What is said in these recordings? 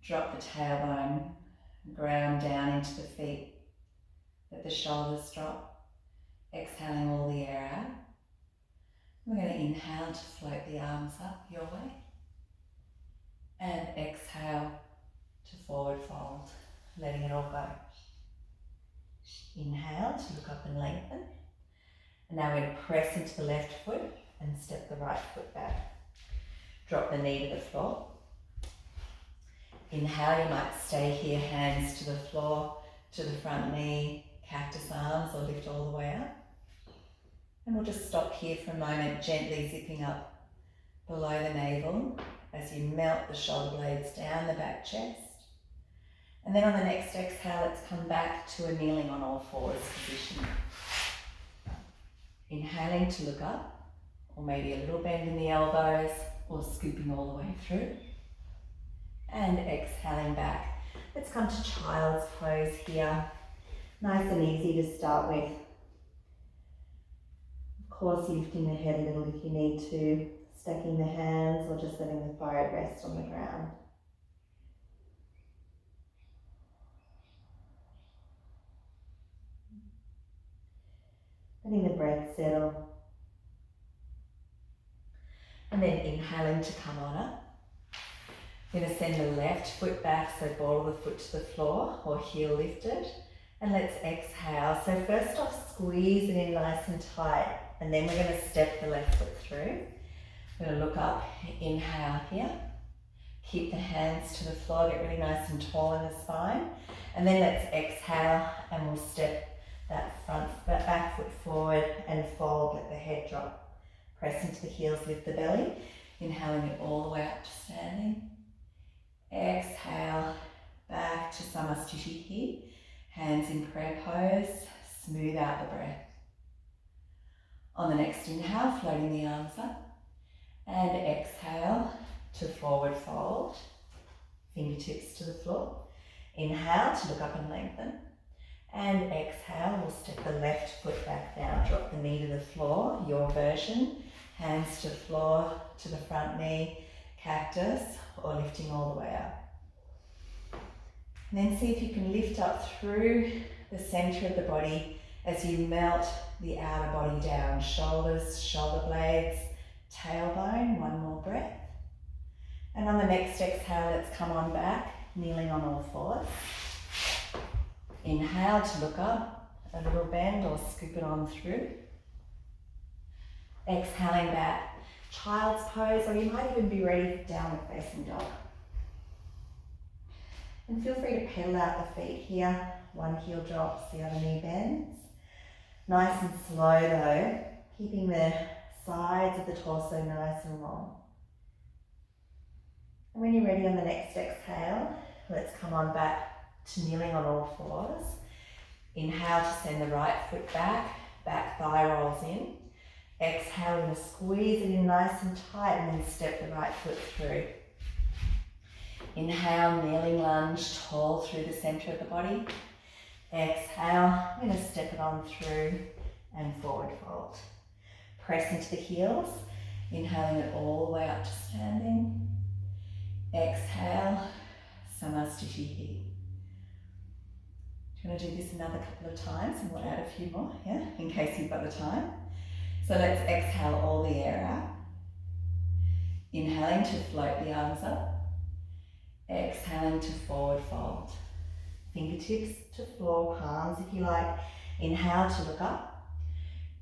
Drop the tailbone, ground down into the feet. Let the shoulders drop. Exhaling all the air out. We're going to inhale to float the arms up your way. And exhale to forward fold, letting it all go. Inhale to look up and lengthen. And now we're going to press into the left foot and step the right foot back. Drop the knee to the floor. Inhale, you might stay here, hands to the floor, to the front knee, cactus arms, or lift all the way up. And we'll just stop here for a moment, gently zipping up below the navel as you melt the shoulder blades down the back chest. And then on the next exhale, let's come back to a kneeling on all fours position. Inhaling to look up, or maybe a little bend in the elbows, or scooping all the way through. And exhaling back. Let's come to child's pose here. Nice and easy to start with. Of course, lifting the head a little if you need to, stacking the hands or just letting the forehead rest on the ground. Letting the breath settle. And then inhaling to come on up. We're going to send the left foot back, so ball of the foot to the floor or heel lifted. And let's exhale. So first off, squeeze it in nice and tight. And then we're going to step the left foot through. We're going to look up, inhale here. Keep the hands to the floor, get really nice and tall in the spine. And then let's exhale and we'll step that back foot forward and fold, let the head drop. Press into the heels, lift the belly. Inhaling it all the way up to standing. Exhale, back to Samasthiti. Hands in prayer pose, smooth out the breath. On the next inhale, floating the arms up. And exhale to forward fold. Fingertips to the floor. Inhale to look up and lengthen. And exhale, we'll step the left foot back down. Drop the knee to the floor, your version. Hands to the floor, to the front knee, cactus, or lifting all the way up. And then see if you can lift up through the center of the body as you melt the outer body down. Shoulders, shoulder blades, tailbone. One more breath. And on the next exhale, let's come on back, kneeling on all fours. Inhale to look up, a little bend or scoop it on through. Exhaling back, child's pose, or you might even be ready for downward facing dog. And feel free to pedal out the feet here. One heel drops, the other knee bends. Nice and slow though, keeping the sides of the torso nice and long. And when you're ready on the next exhale, let's come on back to kneeling on all fours. Inhale to send the right foot back, back thigh rolls in. Exhale, we're going to squeeze it in nice and tight and then step the right foot through. Inhale, kneeling lunge, tall through the center of the body. Exhale, we're going to step it on through and forward fold. Press into the heels, inhaling it all the way up to standing. Exhale, Samasthiti. I'm going to do this another couple of times and we'll add a few more, yeah, in case you've got the time. So let's exhale all the air out. Inhaling to float the arms up. Exhaling to forward fold. Fingertips to floor, palms if you like. Inhale to look up.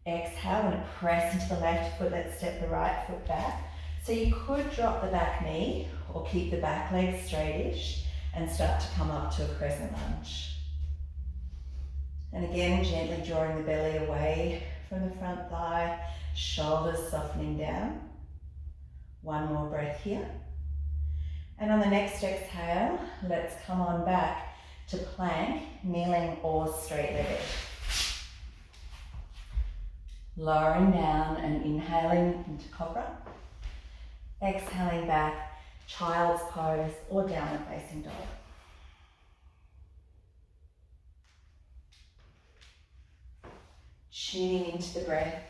Exhale and press into the left foot. Let's step the right foot back. So you could drop the back knee or keep the back leg straightish and start to come up to a crescent lunge. And again, gently drawing the belly away from the front thigh, shoulders softening down. One more breath here. And on the next exhale, let's come on back to plank, kneeling or straight-legged. Lowering down and inhaling into cobra. Exhaling back, child's pose or downward facing dog. Tuning into the breath.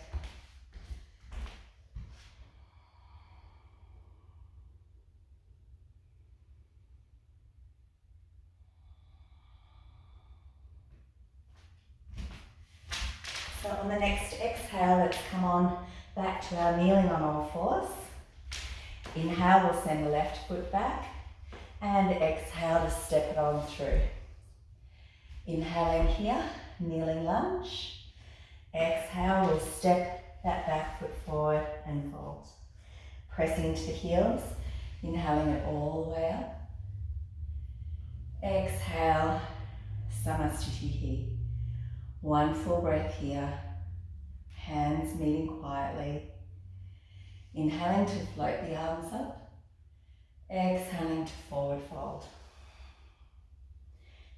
on the next exhale, let's come on back to our kneeling on all fours. Inhale, we'll send the left foot back, and exhale to step it on through. Inhaling here, kneeling lunge. Exhale, we'll step that back foot forward and fold. Pressing into the heels, inhaling it all the way up. Exhale, Samasthiti. One full breath here, hands meeting quietly. Inhaling to float the arms up. Exhaling to forward fold.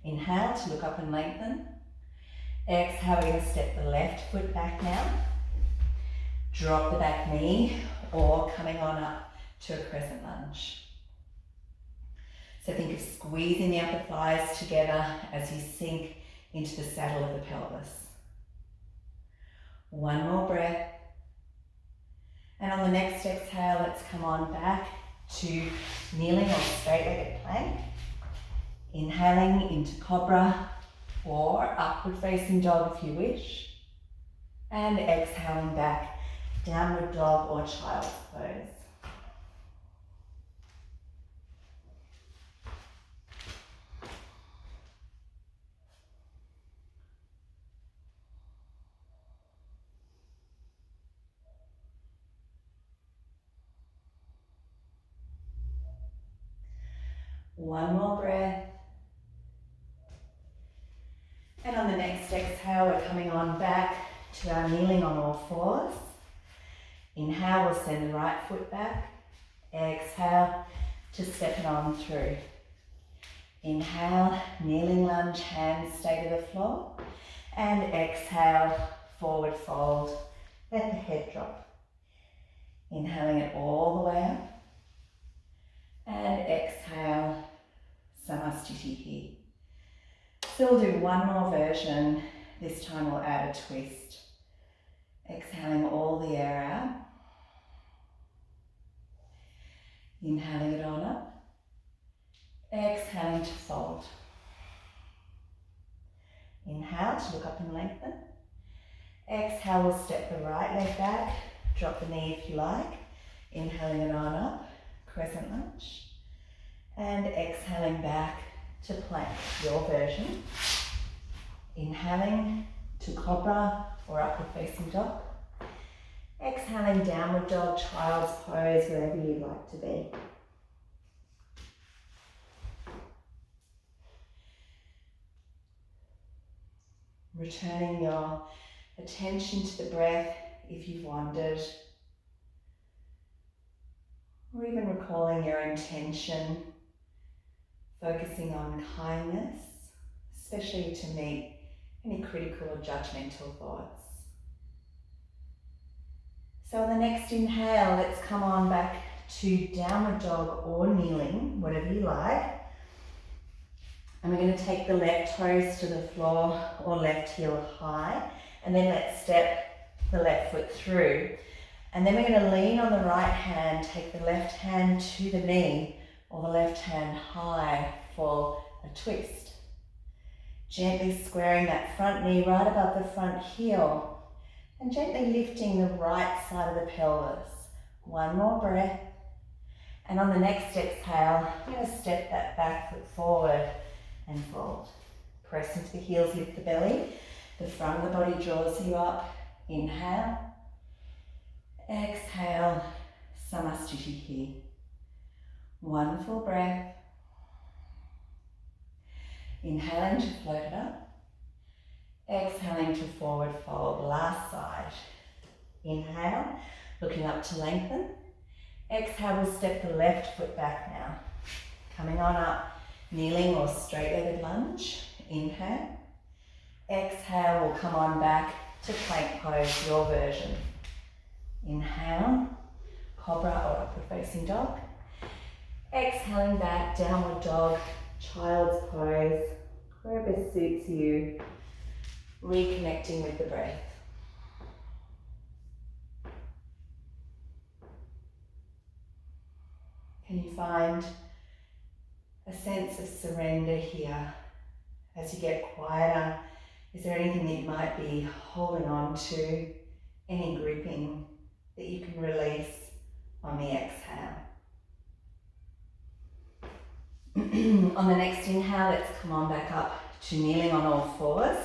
Inhale to look up and lengthen. Exhale, we're going to step the left foot back now. Drop the back knee or coming on up to a crescent lunge. So think of squeezing the upper thighs together as you sink into the saddle of the pelvis. One more breath. And on the next exhale, let's come on back to kneeling or straight-legged plank. Inhaling into cobra or upward facing dog if you wish. And exhaling back, downward dog or child's pose. One more breath. And on the next exhale, we're coming on back to our kneeling on all fours. Inhale, we'll send the right foot back. Exhale to step it on through. Inhale, kneeling lunge, hands stay to the floor. And exhale, forward fold. Let the head drop. Inhaling it all the way up. And exhale, Samasthiti. So we'll do one more version. This time we'll add a twist. Exhaling all the air out. Inhaling it on up. Exhaling to fold. Inhale to look up and lengthen. Exhale, we'll step the right leg back. Drop the knee if you like. Inhaling it on up. Crescent lunge. And exhaling back to plank, your version. Inhaling to cobra or upward facing dog. Exhaling downward dog, child's pose, wherever you'd like to be. Returning your attention to the breath if you've wandered, or even recalling your intention. Focusing on kindness, especially to meet any critical or judgmental thoughts. So on the next inhale, let's come on back to downward dog or kneeling, whatever you like. And we're going to take the left toes to the floor or left heel high, and then let's step the left foot through. And then we're going to lean on the right hand, take the left hand to the knee, or the left hand high for a twist. Gently squaring that front knee right above the front heel and gently lifting the right side of the pelvis. One more breath. And on the next exhale, I'm going to step that back foot forward and fold. Press into the heels, lift the belly. The front of the body draws you up. Inhale. Exhale. Samasthiti. One full breath. Inhaling to float it up. Exhaling to forward fold. Last side. Inhale, looking up to lengthen. Exhale, we'll step the left foot back now. Coming on up, kneeling or straight-legged lunge. Inhale. Exhale, we'll come on back to plank pose, your version. Inhale, cobra or upward facing dog. Exhaling back, downward dog, child's pose, wherever suits you. Reconnecting with the breath. Can you find a sense of surrender here as you get quieter Is there anything that you might be holding on to, any gripping that you can release on the exhale? On the next inhale, let's come on back up to kneeling on all fours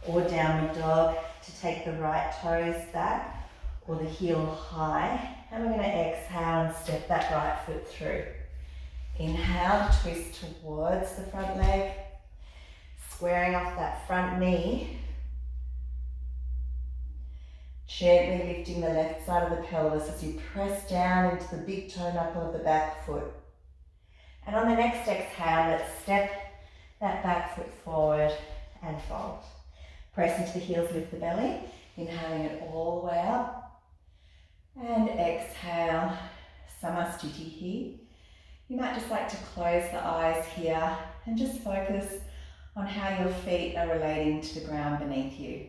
or downward dog to take the right toes back or the heel high. And we're going to exhale and step that right foot through. Inhale, twist towards the front leg, squaring off that front knee. Gently lifting the left side of the pelvis as you press down into the big toe knuckle of the back foot. And on the next exhale, let's step that back foot forward and fold. Press into the heels, lift the belly, inhaling it all the way up. And exhale, Samasthiti here. You might just like to close the eyes here and just focus on how your feet are relating to the ground beneath you.